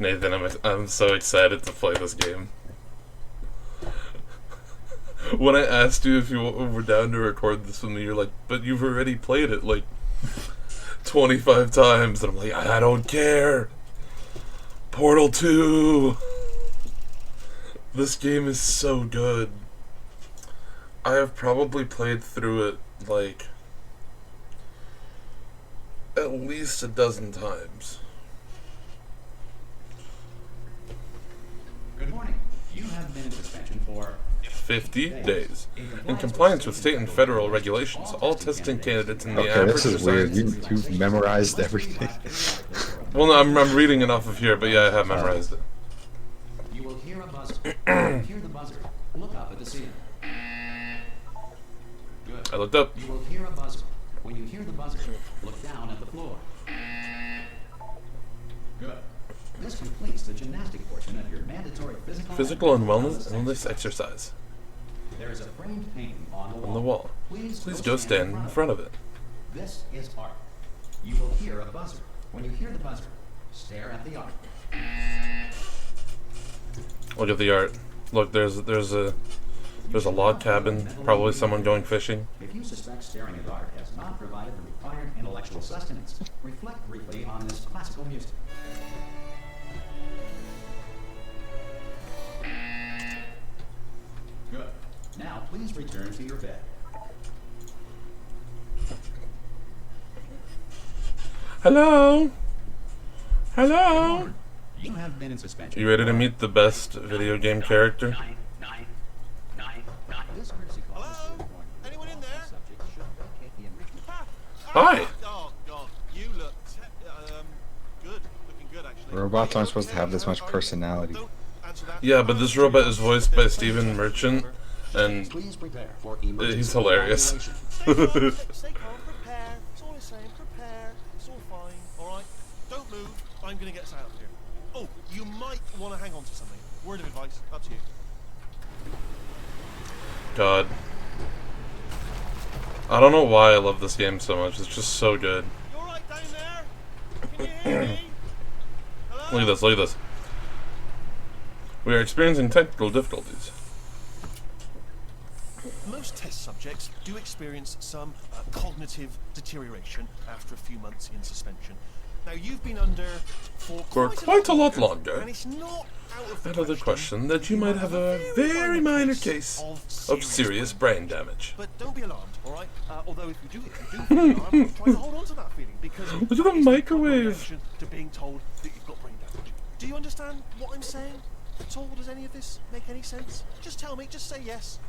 Nathan, I'm so excited to play this game. When I asked you if you were down to record this with me, you're like, but you've already played it like 25 times. And I'm like, I don't care. Portal 2. This game is so good. I have probably played through it like at least a dozen times. Good morning. You have been in suspension for 50 days. In compliance with state and federal regulations, all testing candidates in the average this is weird. You've memorized everything. Well, no, I'm reading it off of here, but yeah, I have memorized it. You will hear a buzzer. Hear the buzzer. Look up at the ceiling. Good. I looked up. You will hear a buzzer. When you hear the buzzer, look down at the floor. Good. This completes the gymnastic portion of your mandatory Physical and wellness exercise. There is a framed painting on the wall. On the wall. Please go stand in front of it. This is art. You will hear a buzzer. When you hear the buzzer, stare at the art. Look at the art. Look, there's a log cabin. Probably someone going fishing. If you suspect staring at art has not provided the required intellectual sustenance, reflect briefly on this classical music. Good. Now, please return to your bed. Hello? Hello? You have been in suspension. You ready to meet the best video game character? Hello? Anyone in there? Hi! Oh, God. You look good. Looking good, actually. Robots aren't supposed to have this much personality. Don't answer that. Yeah, but this robot is voiced by Stephen Merchant, and Please prepare for he's hilarious. Stay calm, prepare. It's all the same. Prepare. It's all fine. All right? Don't move. I'm going to get us out of here. Oh, you might want to hang on to something. Word of advice. Up to you. God. I don't know why I love this game so much. It's just so good. You all right down there? Can you hear me? Hello? Look at this, look at this. We are experiencing technical difficulties. Most test subjects do experience some cognitive deterioration after a few months in suspension. Now, you've been under for quite a lot longer. and it's not Out of the question that you might have a very minor case of serious brain damage. But don't be alarmed, all right? Although if you do feel alarmed, try to hold on to that feeling because Look at the that is proper microwave. reaction to being told that you've got brain damage. Do you understand what I'm saying at all? Does any of this make any sense? Just tell me. Just say yes.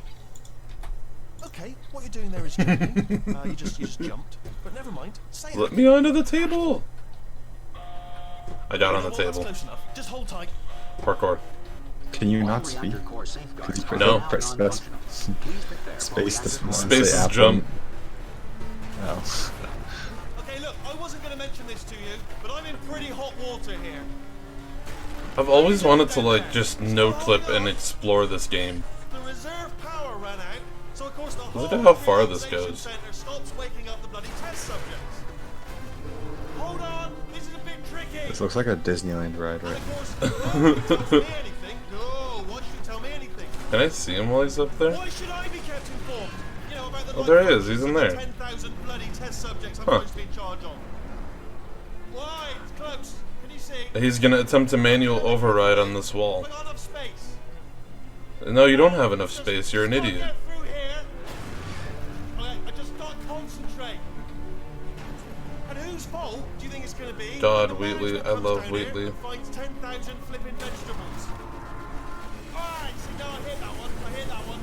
Okay, what you're doing there is jumping. You just jumped. But never mind. Say Let it. me onto the table. I got on the Well, that's table. close enough. Just hold tight. Parkour. Can you not speak? No. Press space to Space is jump. Oh. Okay, look, I wasn't going to mention this to you, but I'm in pretty hot water here. I've always wanted to like just no clip and explore this game. The reserve power ran out, so of course the Look whole at how far this relaxation goes. center stops waking up the bloody test subjects. Hold on, this is a bit tricky. This looks like a Disneyland ride, And right? of course, no one tells me anything. No, why should you tell me anything? Can I see him while he's up there? Why should I be kept informed? You know about the Oh, there he is. He's in there. 10,000 bloody test subjects I'm Huh. supposed to be in charge of. Why? It's close. Can you see? He's gonna attempt to manual override on this wall. We got enough space. No, you don't have enough space. You're an Can't idiot. get through here. I just can't concentrate. And whose fault do you think it's going to be? God, when the Wheatley. management I comes love down here Wheatley. and finds 10,000 flipping vegetables. Alright, see now I hit that one. I hit that one.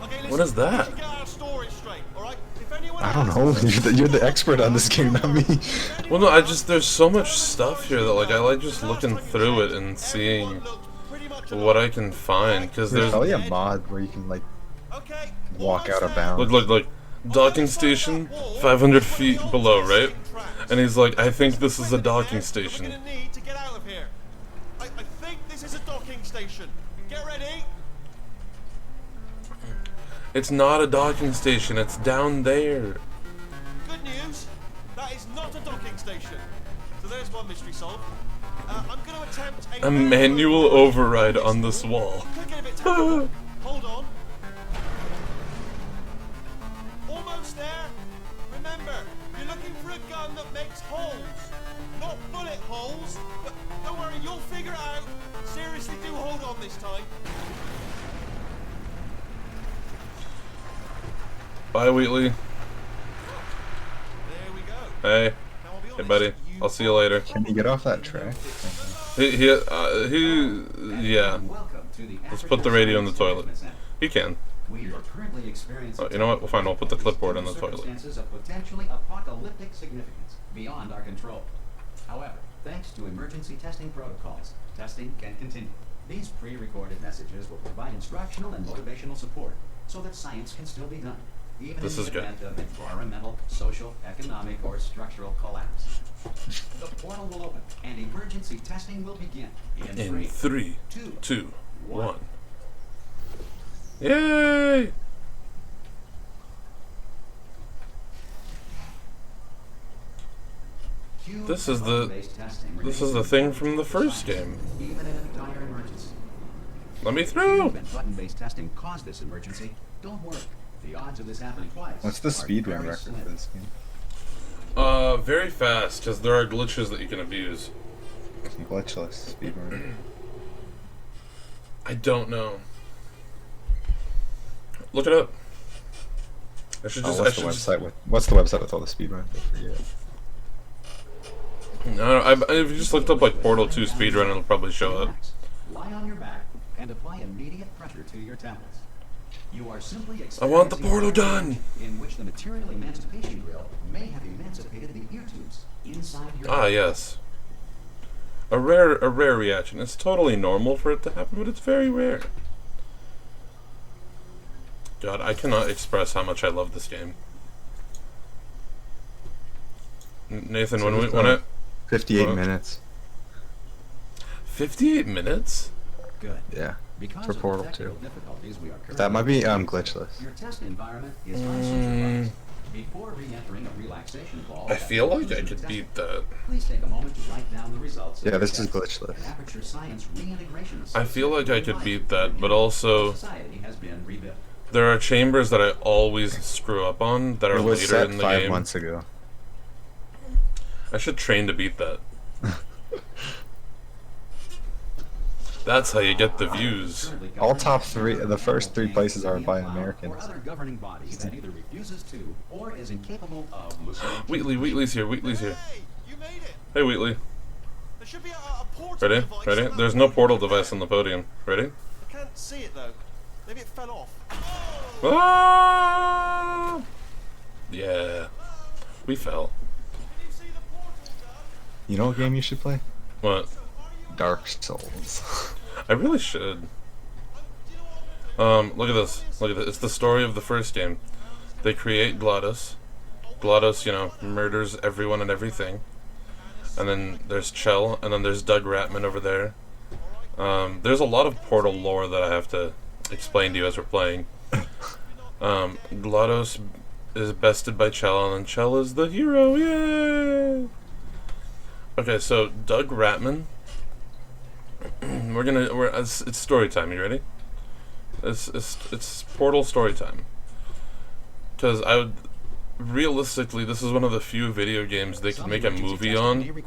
Okay, listen, What is that? we should get our story straight, alright? If anyone I don't asks- know. You're the expert on this game, not me. Well, no, there's so much stuff here that like I like just looking through it and seeing what I can find because There's there's probably a mod where you can like Okay, walk out of almost bounds. look docking station 500 feet below, right? And he's like, I think this is a docking station. We're gonna need to get out of here. I think this is a docking station. Get ready. It's not a docking station. It's down there. Good news. That That is not a docking station. So there's one mystery solved. I'm going to attempt A manual override on this wall. Could get a bit technical. Hold on. Almost there. Remember, you're looking for a gun that makes holes. Not bullet holes. But don't worry, you'll figure it out. Seriously, do hold on this time. Bye, Wheatley. There we go. Hey. Now, I'll be Hey, honest, buddy. I'll see you later. Can you get off that track? Yeah. Welcome to the Let's put the radio in the toilet. He can. We are currently experiencing You know what? We'll find. We'll put the clipboard in the toilet. circumstances of potentially apocalyptic significance beyond our control. However, thanks to emergency testing protocols, testing can continue. These pre-recorded messages will provide instructional and motivational support so that science can still be done, even This in is the good. event of environmental, social, economic, or structural collapse. The portal will open and emergency testing will begin In 3, 2, 2, 1. Yay! This is the thing from the first game. Even in a dire emergency. Let me through. When button-based testing caused this emergency, don't worry. The odds of this happening twice. What's the are speedrun very record slim. for this game? Very fast, because there are glitches that you can abuse. Glitchless speedrun. I don't know. Look it up. I should just. Oh, what's the website with? What's the website with all the speedruns? I forget. No, if you just looked up like Portal 2 speedrun, it'll probably show up. Relax, lie on your back, and apply immediate pressure to your temples. You are simply I want the experiencing portal a done. in which the material emancipation grill may have emancipated the ear tubes inside your Ah, yes. A rare reaction. It's totally normal for it to happen, but it's very rare. God, I cannot express how much I love this game. Nathan, So when it's, it 58 Well- minutes. 58 minutes? Good. Yeah. Because For of the Portal technical 2. difficulties we are That might be currently glitchless. Your test environment is unsupervised. Before re-entering a relaxation ball, I feel like I could beat that. Please take a moment to write down the results. of Yeah, your this is test. glitchless. An Aperture Science reintegration I feel like I could Society beat that, but also Society has been rebuilt. there are chambers that I always screw up on that are It was later set in the 5 game. months ago. I should train to beat that. That's how you get the views. All top 3, the first 3 places are by Or Americans. other governing body that either refuses to or is incapable of listening to Wheatley's here. Wheatley's here. Hey, you made it. Hey, Wheatley. There should be a portal Ready? device Ready? around There's the no back portal of the device bag. on the podium. Ready? I can't see it though. Maybe it fell off. Ah! Yeah. We fell. Can you see the portal, Dad? You know what game you should play? What? Dark Souls. I really should. Look at this. Look at this. It's the story of the first game. They create GLaDOS. GLaDOS, you know, murders everyone and everything. And then there's Chell, and then there's Doug Ratman over there. There's a lot of Portal lore that I have to explain to you as we're playing. GLaDOS is bested by Chell, and then Chell is the hero. Yay! Okay, so Doug Ratman. It's story time. You ready? It's Portal story time. Because realistically, this is one of the few video games they could make a movie on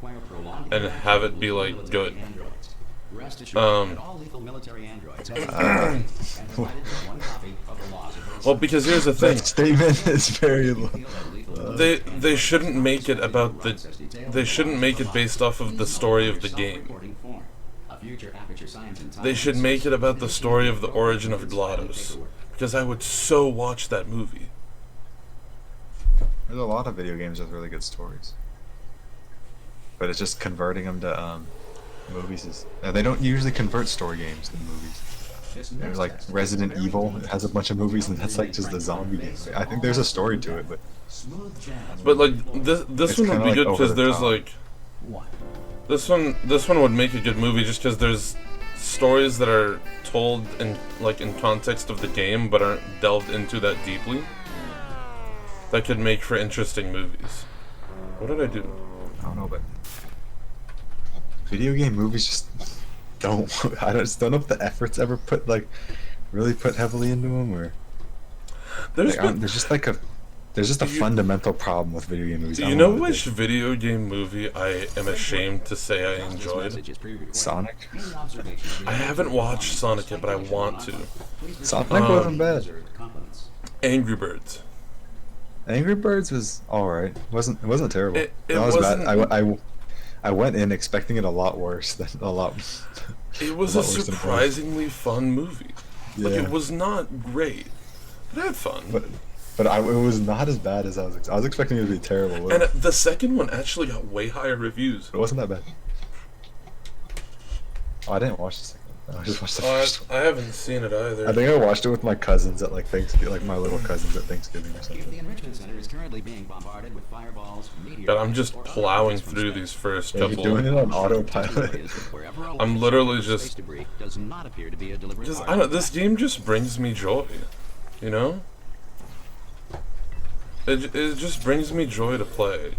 and have it be like good. Rest assured that all lethal military androids have been and provided with one copy of the laws of Well, because here's the thing. That statement is very low. They shouldn't make it about the. They shouldn't make it based off of the story of the game. They should make it about the story of the origin of GLaDOS. Because I would so watch that movie. There's a lot of video games with really good stories. But it's just converting them to movies. They don't usually convert story games to movies. There's like Resident Evil. It has a bunch of movies, and that's like just a zombie game. I think there's a story to it, but But like this It's one would kinda be like good over because the there's top. like this one would make a good movie just because there's stories that are told in context of the game but aren't delved into that deeply. That could make for interesting movies. What did I do? I don't know, but video game movies just don't. Just don't know if the efforts ever really put heavily into them, or There's there's just a fundamental problem with video game movies. Do you know which video game movie I am ashamed to say I enjoyed? Sonic? I haven't watched Sonic yet, but I want to. Sonic wasn't bad. Angry Birds. Angry Birds was alright. It wasn't terrible. It was wasn't- bad. I went in expecting it a lot worse than a lot. It was a a lot worse than it was. surprisingly fun movie. Like, Yeah. it was not great, but I had fun. But it was not as bad as I was expecting it to be terrible. And the second one actually got way higher reviews. It wasn't that bad. Oh, I didn't watch the second one. I just watched the first one. I haven't seen it either. I think I watched it with my cousins at Thanksgiving, my little cousins at Thanksgiving or If the something. enrichment center is currently being bombarded with fireballs, meteorites, But I'm just or plowing rockets from through space, these first Yeah, you're couple. doing it on autopilot. I'm literally Space just debris does not appear to be a deliberate Just, part I of don't. the This attack. game just brings me joy, you know. It just brings me joy to play,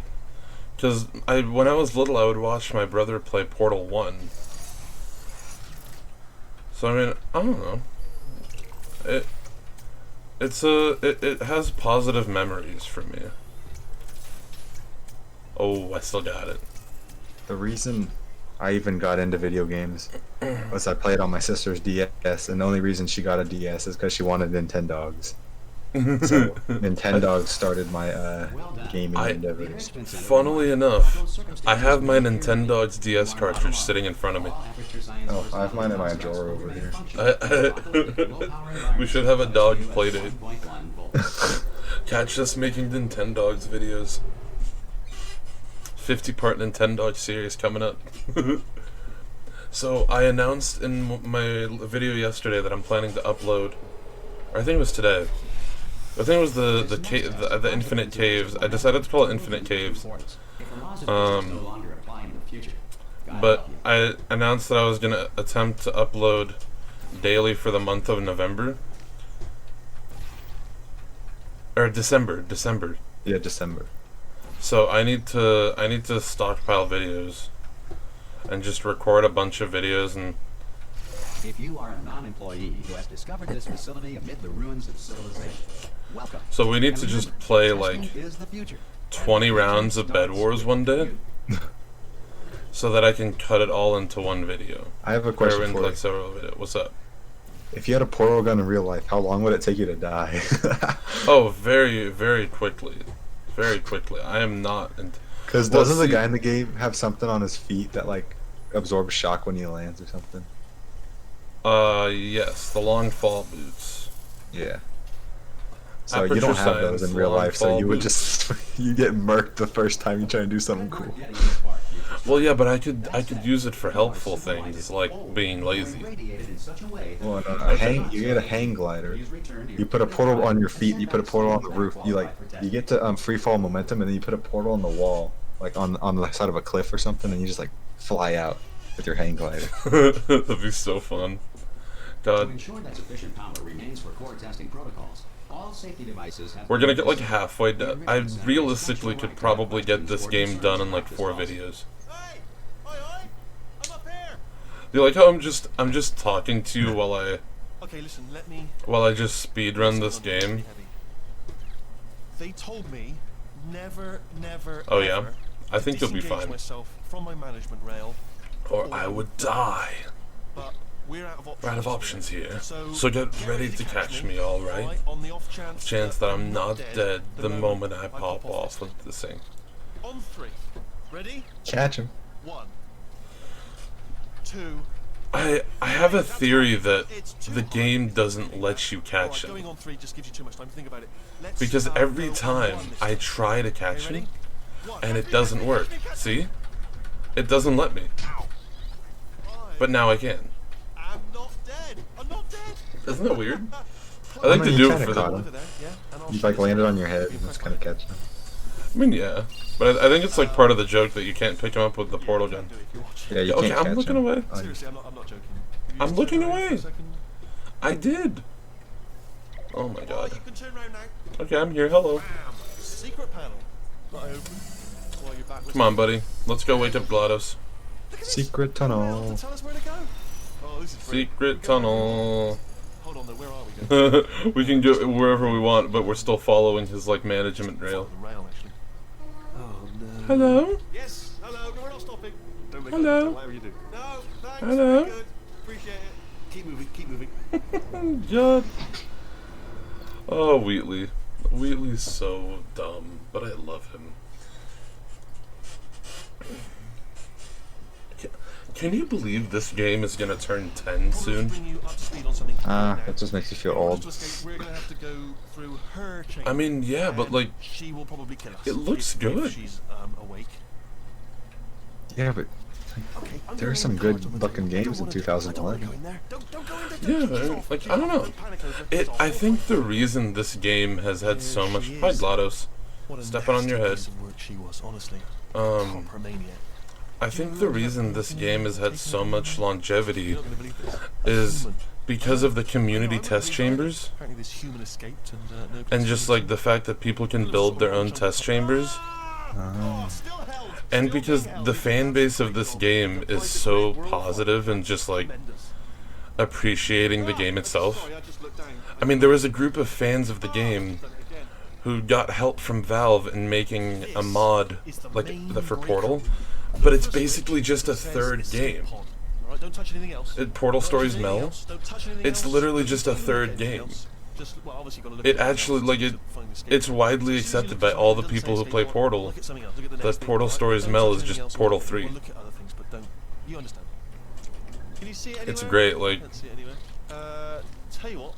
because when I was little I would watch my brother play Portal 1. So I mean, I don't know. It has positive memories for me. Oh, I still got it. The reason I even got into video games was I played on my sister's DS, and the only reason she got a DS is because she wanted Nintendogs. So Nintendogs started my gaming endeavors. Funnily enough, I have my Nintendogs DS cartridge sitting in front of me. Oh, I have mine in my drawer over here. We should have a dog playdate. Catch us making Nintendogs videos. 50-part Nintendog series coming up. So I announced in my video yesterday that I'm planning to upload, or I think it was today. I think it was the Infinite Caves. I decided to call it Infinite Caves. But I announced that I was gonna attempt to upload daily for the month of November. Or December. Yeah, December. So I need to stockpile videos and just record a bunch of videos. And If you are a non-employee who has discovered this facility amid the ruins of civilization, welcome. so we need And to just remember, play testing like is the future. 20 rounds of Bedwars one day, so that I can cut it all into one video. I have a Or question into for you. like several videos. What's up? If you had a portal gun in real life, how long would it take you to die? Oh, very, very quickly. Very quickly. I am not. Because Well, doesn't the see- guy in the game have something on his feet that absorbs shock when he lands or something? Yes, the long fall boots. Yeah. So Aperture you don't have those science, in real long life, so fall you would boots. just you get murked the first time you try and do something cool. Well, yeah, but I could use it for helpful things like being lazy. Well, you get a hang glider. You put a portal on your feet. You put a portal on the roof. You get to free fall momentum, and then you put a portal on the wall, like on the side of a cliff or something, and you just fly out with your hang glider. That'd be so fun. To God, ensure that sufficient power remains for core testing protocols, all safety devices have we're gonna get like halfway done. I realistically could probably get this game done in like 4 videos. Hey! Oi! I'm up here! You like how I'm just talking to you while Okay, listen, let me... I just speedrun this game. They told me never, Oh, yeah? ever I to think you'll be disengage fine. myself from my management rail, Or I would die. but we're out of options. We're out of options here. So get ready to catch me, alright? On the off chance That I'm not dead the moment I pop off this. of this thing. On 3. Ready? Catch him. 1, 2. I have a theory that the game doesn't let you catch Alright, going him. on 3 just gives you too much time to think about it. Let's Because every go time on this I time. try to catch Okay, him, ready? 1. and it doesn't work. See? It doesn't let me. But now I can. I'm not dead. I'm not dead. Isn't that weird? I I like mean, to you do it kinda for caught the... him. Over there, yeah, and I'll You show landed on your something. head and just kind of catch him. I mean, yeah. But I think it's like part of the joke that you can't pick him up with the portal gun. Do it if you watch. Yeah, you Okay, can't I'm catch looking him. away. Oh, Seriously, I'm not joking. You I'm just looking turn around for away. a second. I did. Oh my Oh, god. you can turn around now. Okay, I'm here. Hello. Bam. Secret panel. Not open. why you're back. Come on, buddy. Let's go wake up GLaDOS. Secret tunnel. Tell us where to go. Oh, this is brilliant. Secret tunnel. Hold on, though. Where are we going? We can go wherever we want, but we're still following his like management rail. The rail, actually. Oh no. Hello. Yes. Hello. No, we're not stopping. Don't make Hello. Whatever you do. No. Thanks. Hello. Very good. Appreciate it. Keep moving. Keep moving. God. Oh, Wheatley. Wheatley's so dumb, but I love him. Can you believe this game is gonna turn 10 soon? That just makes you feel old. We're gonna have to go through her chamber. I mean, yeah, but like, she will probably kill us. it looks if good. She's awake. Yeah, but Okay, there are some good fucking games in 2011. Yeah, like, I don't know. I think the reason this game has had so much... Hi, GLaDOS. Stepping on your head. I think the reason this game has had so much longevity is because of the community test chambers, and just like the fact that people can build their own test chambers, and because the fan base of this game is so positive and just like appreciating the game itself. I mean, there was a group of fans of the game who got help from Valve in making a mod like for Portal. But it's basically just a third game. Portal Stories Mel. It's literally just a third game. It actually, like, it's widely accepted by all the people who play Portal that Portal Stories Mel is just Portal 3. It's great, like,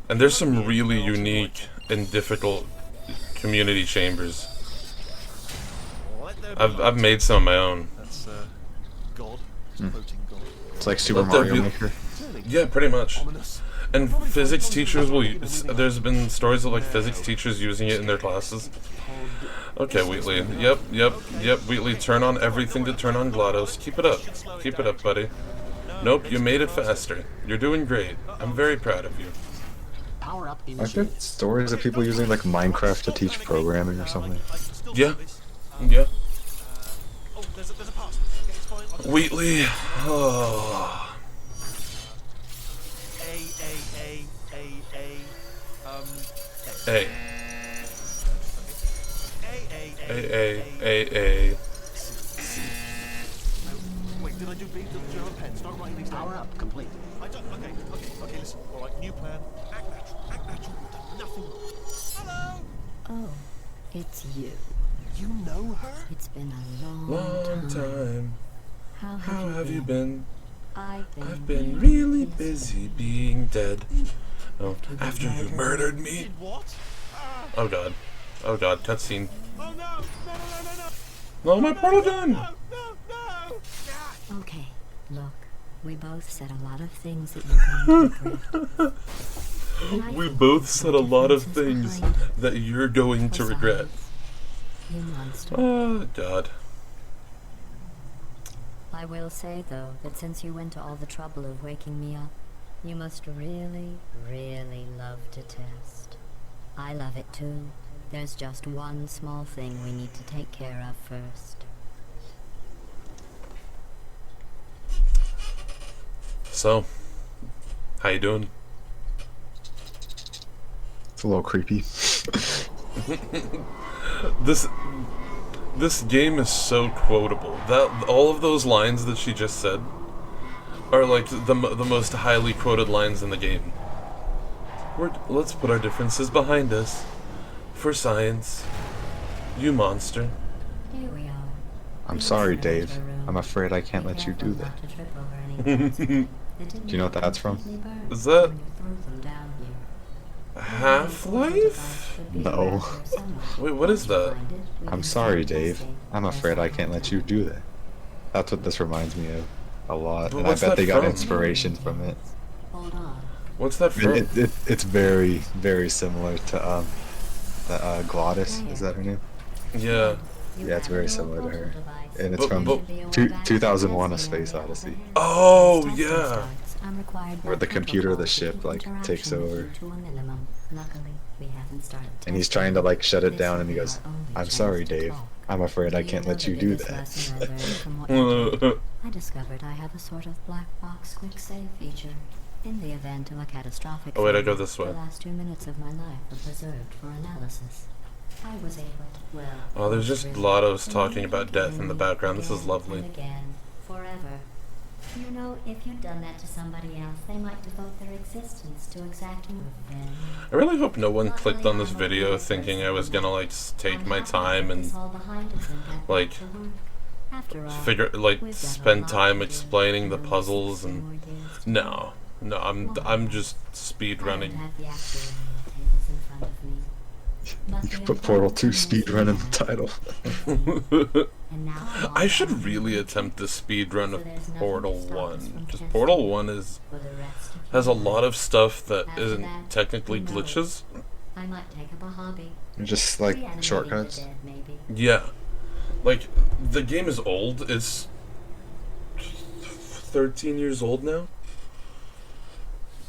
and there's some really unique and difficult community chambers. I've made some of my own. It's like Super Mario Maker. Yeah, pretty much. And physics teachers will use, there's been stories of like physics teachers using it in their classes. Okay, Wheatley. Yep. Wheatley, turn on everything to turn on GLaDOS. Keep it up. Keep it up, buddy. Nope, you made it faster. You're doing great. I'm very proud of you. Aren't there stories of people using like Minecraft to teach programming or something? Yeah. Wheatley. Oh. A. Wait, did I do B? Did you have a pen? Start writing these down. Power up complete. Okay, listen. Alright, new plan. Act natural. You've done nothing wrong. Hello! Oh, it's you. You know her? It's been a Long time. How have you been? I've been really busy being dead. Oh, after you murdered me? Did what? Oh god. Oh god, cutscene. Oh no! No, my portal gun! No! Okay, look. We both said a lot of things that you're going to regret. We both said a lot of things that you're going to regret. You monster. Oh god. I will say, though, that since you went to all the trouble of waking me up, you must really, really love to test. I love it too. There's just one small thing we need to take care of first. So, how you doing? It's a little creepy. This game is so quotable. That all of those lines that she just said are like the most highly quoted lines in the game. Let's put our differences behind us. For science. You monster. Here we are. I'm sorry, Dave. I'm afraid I can't let you do that. Do you know what that's from? Is that Half-Life? No. Wait, what is that? I'm sorry, Dave. I'm afraid I can't let you do that. That's what this reminds me of a lot, But and I what's bet that they got from? inspiration from it. Hold on. What's that from? It's very, very similar to GLaDOS. Is that her name? Yeah. Yeah, it's very similar to her, and it's But- from 2001: A Space Odyssey. Oh, yeah. Where the computer of the ship, like, takes over. And he's trying to like shut it down, and he goes, "I'm sorry, Dave. I'm afraid I Do can't know let you the do biggest lesson I that. learned from what you did? I discovered I have a sort of black box quick save feature. In the event of a catastrophic Oh wait, I go failure, this way. the last 2 minutes of my life were preserved for analysis. I was able, well... Oh, there's just really, GLaDOS to talking live about death in the again, background. This is again, lovely. and again, forever. You know, if you'd done that to somebody else, they might devote their existence to exacting revenge. I really hope no one clicked on this video thinking I was gonna like take my time and like spend time explaining the puzzles and no, I'm just speed running. You could put Portal 2 speedrun in the title. I should really attempt the speed run of Portal 1. Just Portal 1 has a lot of stuff that isn't technically glitches. I might take up a hobby. Just like Reanimating shortcuts. the dead, maybe. Yeah. Like, the game is old. It's 13 years old now.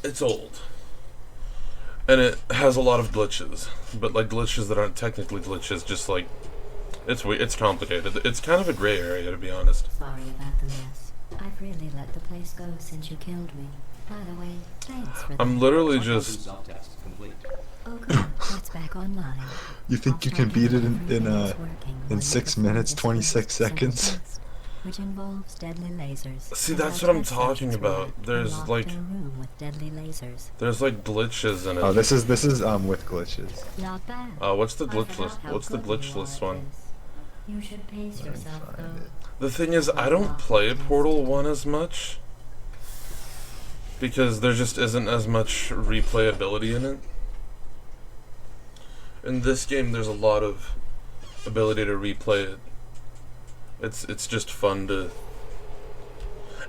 It's old. And it has a lot of glitches. But, like, glitches that aren't technically glitches, just like... It's complicated. It's kind of a gray area, to be honest. Sorry about the mess. I've really let the place go since you killed me. By the way, thanks for that. I'm literally just... Self-test complete. Oh good, it's back online. You think you can beat it in 6 minutes 26 seconds? Which involves deadly lasers. See, that's what I'm talking about. There's like... room with deadly lasers. There's like glitches in it. Oh, this is with glitches. Not bad. What's the I glitch forgot list? how What's the good glitch you are list at one? this. You should pace Let me yourself find though. it. The thing is, I don't play Portal 1 as much. Because there just isn't as much replayability in it. In this game, there's a lot of ability to replay it. It's just fun to...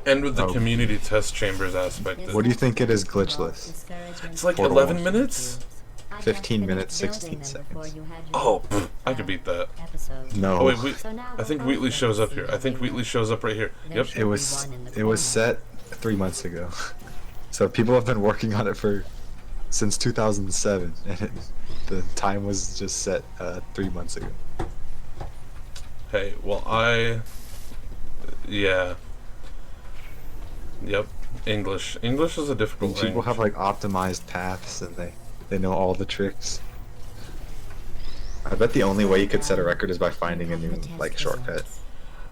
And with the Oh. community test chambers aspect. What do you think it is glitchless? It's like Portal 11 one. minutes? 15 minutes, 16 seconds. Oh, pfft, I could beat that. No. Oh wait, I think Wheatley shows up here. I think Wheatley shows up right here. Yep. It was set 3 months ago. So people have been working on it since 2007, and the time was just set 3 months ago. Hey, well yeah. Yep. English. English is a difficult And people language. have like optimized paths, and they know all the tricks. I bet the only way you could set a record is by finding a new like shortcut.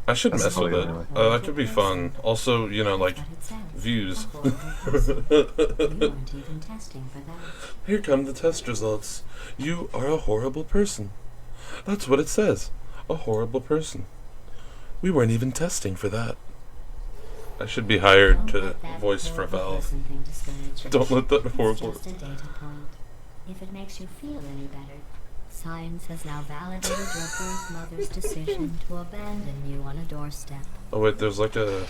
I should That's mess with totally it. anyway. That could be fun. Also, you know, like views. You weren't even testing for that. Here come the test results. You are a horrible person. That's what it says. A horrible person. We weren't even testing for that. I should be hired Don't to let that voice for horrible Valve. person thing discourage you. Don't let that It's horrible... just a data point. If it makes you feel any better, science has now validated your birth mother's decision to abandon you on a doorstep. Oh wait, there's like a...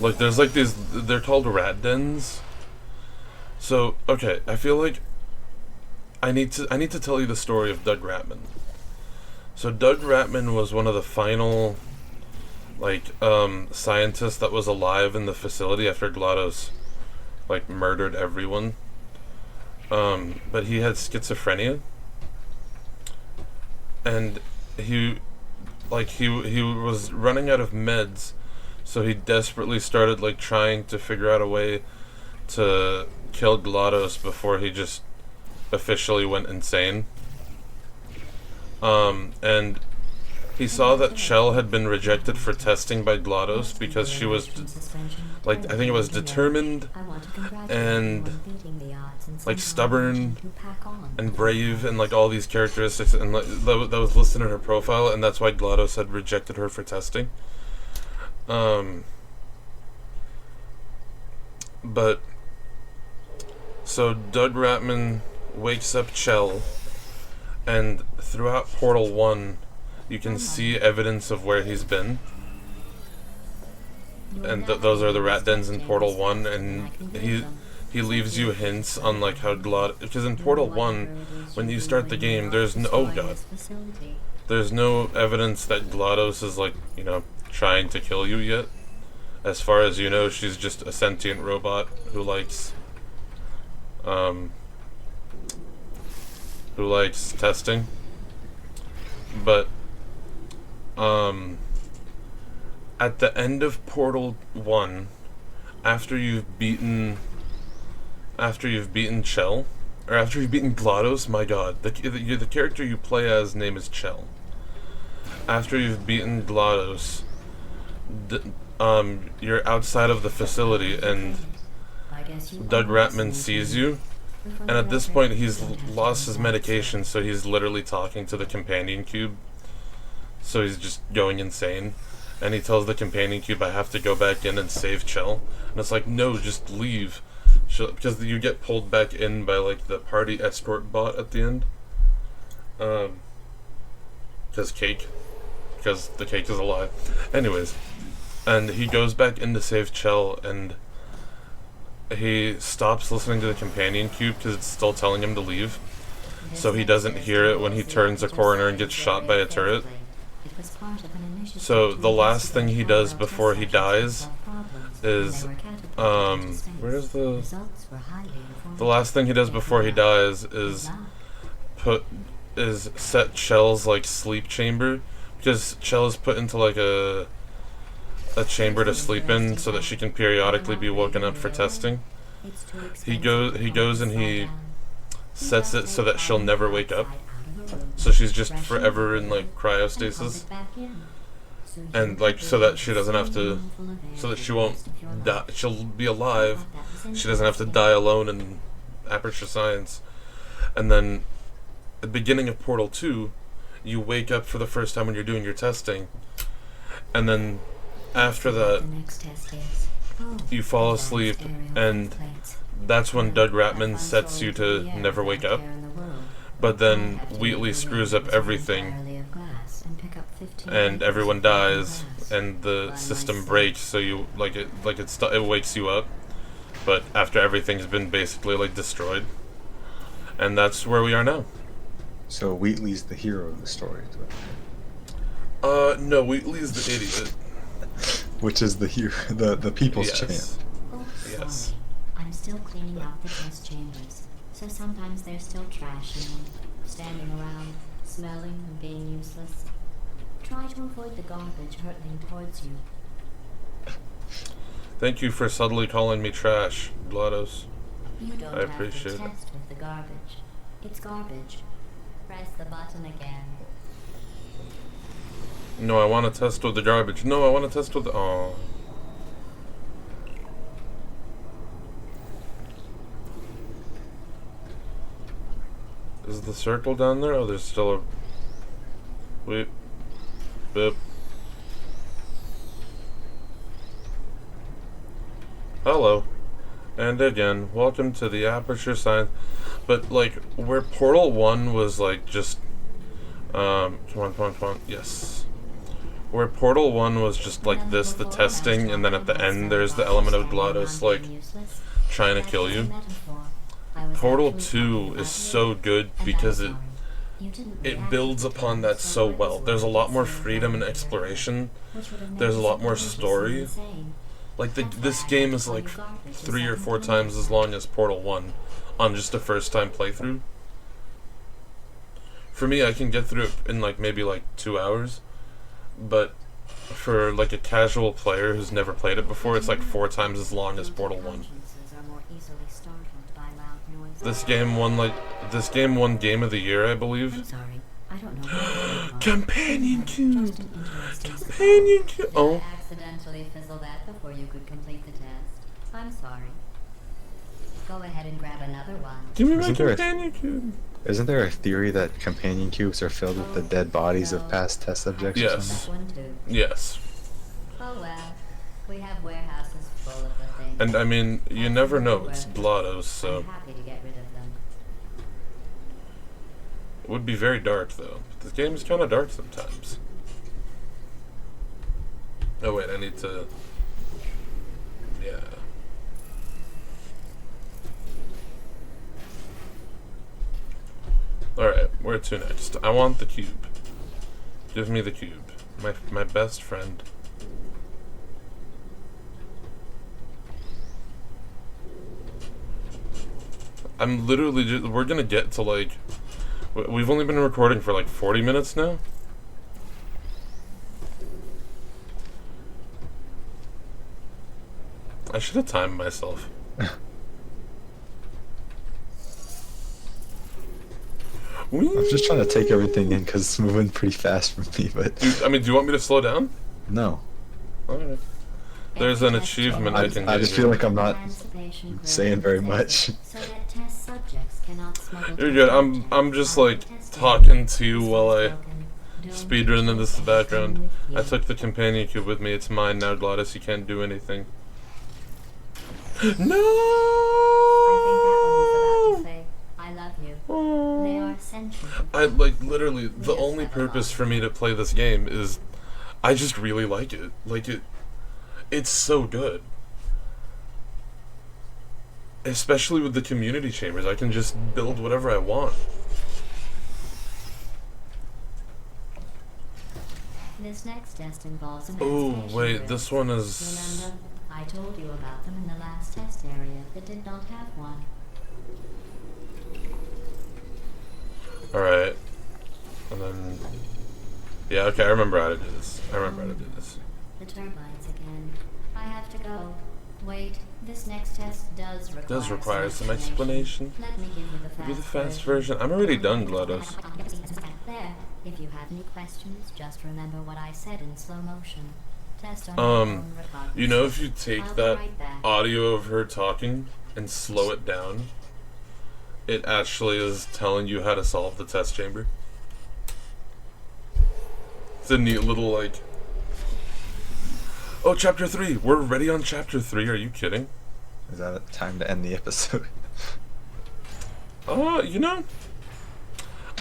Like, there's like these... They're called rat dens. So, okay, I feel like... I need to tell you the story of Doug Ratman. So Doug Ratman was one of the final... like, scientists that was alive in the facility after GLaDOS, like, murdered everyone. But he had schizophrenia. And he was running out of meds, so he desperately started, like, trying to figure out a way to kill GLaDOS before he just officially went insane. And he saw that Chell had been rejected for testing by GLaDOS because she was, like, I think it was determined and, like, stubborn and brave and, like, all these characteristics, and like, that was listed in her profile, and that's why GLaDOS had rejected her for testing. But, so Doug Ratman wakes up Chell, and throughout Portal 1, you can see evidence of where he's been. And those are the rat dens in Portal 1, and he leaves you hints on, like, how GLaDOS... Because in Portal 1, when you start the game, there's no... Oh god. There's no evidence that GLaDOS is, like, you know, trying to kill you yet. As far as you know, she's just a sentient robot who likes... who likes testing. but at the end of Portal 1, after you've beaten Chell, or after you've beaten GLaDOS, my god, the character you play as name is Chell. After you've beaten GLaDOS, you're outside of the facility, and Doug Ratman sees you, and at this point he's lost his medication, so he's literally talking to the companion cube, so he's just going insane, and he tells the companion cube, I have to go back in and save Chell, and it's like, no, just leave, because you get pulled back in by like the party escort bot at the end, because the cake is alive. Anyways, and he goes back in to save Chell, and he stops listening to the companion cube because it's still telling him to leave, so he doesn't hear it when he turns a corner and gets shot by a turret. So the last thing he does before he dies is the last thing he does before he dies is set Chell's like sleep chamber, because Chell is put into like a chamber to sleep in so that she can periodically be woken up for testing. He goes and he sets it so that she'll never wake up, so she's just forever in like cryostasis, and like so that she doesn't have to, so that she won't die, she'll be alive, she doesn't have to die alone in Aperture Science. And then at the beginning of Portal 2, you wake up for the first time when you're doing your testing, and then after that you fall asleep, and that's when Doug Ratman sets you to never wake up. But then Wheatley screws up everything, and everyone dies, and the system breaks, so you it wakes you up, but after everything's been basically like destroyed. And that's where we are now. So Wheatley's the hero of the story. No, Wheatley's the idiot. Which is the hero, the people's champ. Oh, Yes. sorry. I'm still cleaning out the test chambers, so sometimes there's still trash in them, standing around, smelling and being useless. Try to avoid the garbage hurtling towards you. Thank you for subtly calling me trash, GLaDOS. You don't I have appreciate to it. test with the garbage. It's garbage. Press the button again. No, I want to test with the garbage. No, I want to test with the... Oh. Is the circle down there? Oh, there's still a... Wait. Boop. Hello. And again, welcome to the Aperture Science. But, like, where Portal 1 was, like, just... come on. Yes. Where Portal 1 was just like this, the testing, and then at the end there's the element of GLaDOS, like, trying to kill you. Portal 2 is so good because it builds upon that so well. There's a lot more freedom and exploration. There's a lot more story. Like, this game is like 3 or 4 times as long as Portal 1 on just a first time playthrough. For me, I can get through it in like maybe like 2 hours. But for like a casual player who's never played it before, it's like 4 times as long as Portal 1. This game won Game of the Year, I believe. I'm sorry. I don't know. Companion cube. Just an interesting Companion cube. Did Oh. I accidentally fizzle that before you could complete the test? I'm sorry. Go ahead and grab another one. Give me my Isn't there a- companion cube. Isn't there a theory that companion cubes are filled with the dead bodies of past test subjects? Or Yes. something? That one too. Yes. Oh well. We have warehouses full of the things. And I mean, you never know. It's GLaDOS, so I'm happy to get rid of them. it would be very dark though. This game is kind of dark sometimes. Oh wait, I need to. Yeah. Alright, where to next? I want the cube. Give me the cube. My best friend. I'm literally just, we're gonna get to like, we've only been recording for like 40 minutes now. I should have timed myself. I'm just trying to take everything in because it's moving pretty fast for me, but... I mean, do you want me to slow down? No. Alright. There's an achievement I can get. I just feel like I'm not saying very much. You're good. I'm just like talking to you while I speedrun in this background. I took the companion cube with me. It's mine now, Gladys. You can't do anything. No! I love you. They are sentient. I like literally the only purpose for me to play this game is I just really like it. Like it's so good. Especially with the community chambers, I can just build whatever I want. This next test involves an Oh excavation wait, grid. this one is. Remember, I told you about them in the last test area that did not have one. Alright. And then... Yeah, okay, I remember how to do this. The turbines again. I have to go. Wait, this next test does require some explanation. Let me give you the Give me the fast fast version. I'm already done, GLaDOS. There. If you have any questions, just remember what I said in slow motion. Test on your own You know, if you take I'll be that right back. audio of her talking and slow it down, it actually is telling you how to solve the test chamber. It's a neat little, like... Oh, chapter 3! We're ready on chapter 3, are you kidding? Is that time to end the episode? You know,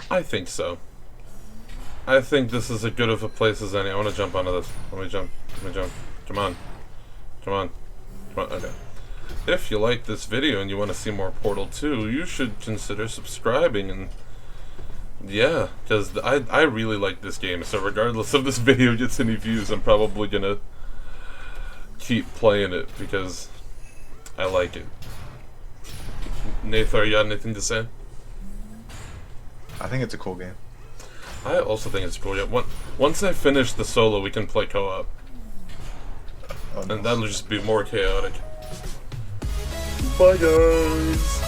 I think so. I think this is as good of a place as any. I want to jump onto this. Let me jump. Come on. Okay. If you like this video and you want to see more Portal 2, you should consider subscribing and... Yeah, because I really like this game, so regardless if this video gets any views, I'm probably gonna keep playing it because I like it. Nathan, you got anything to say? I think it's a cool game. I also think it's cool. Yeah, once I finish the solo, we can play co-op. Oh, no. And that'll just be more chaotic. Bye, guys!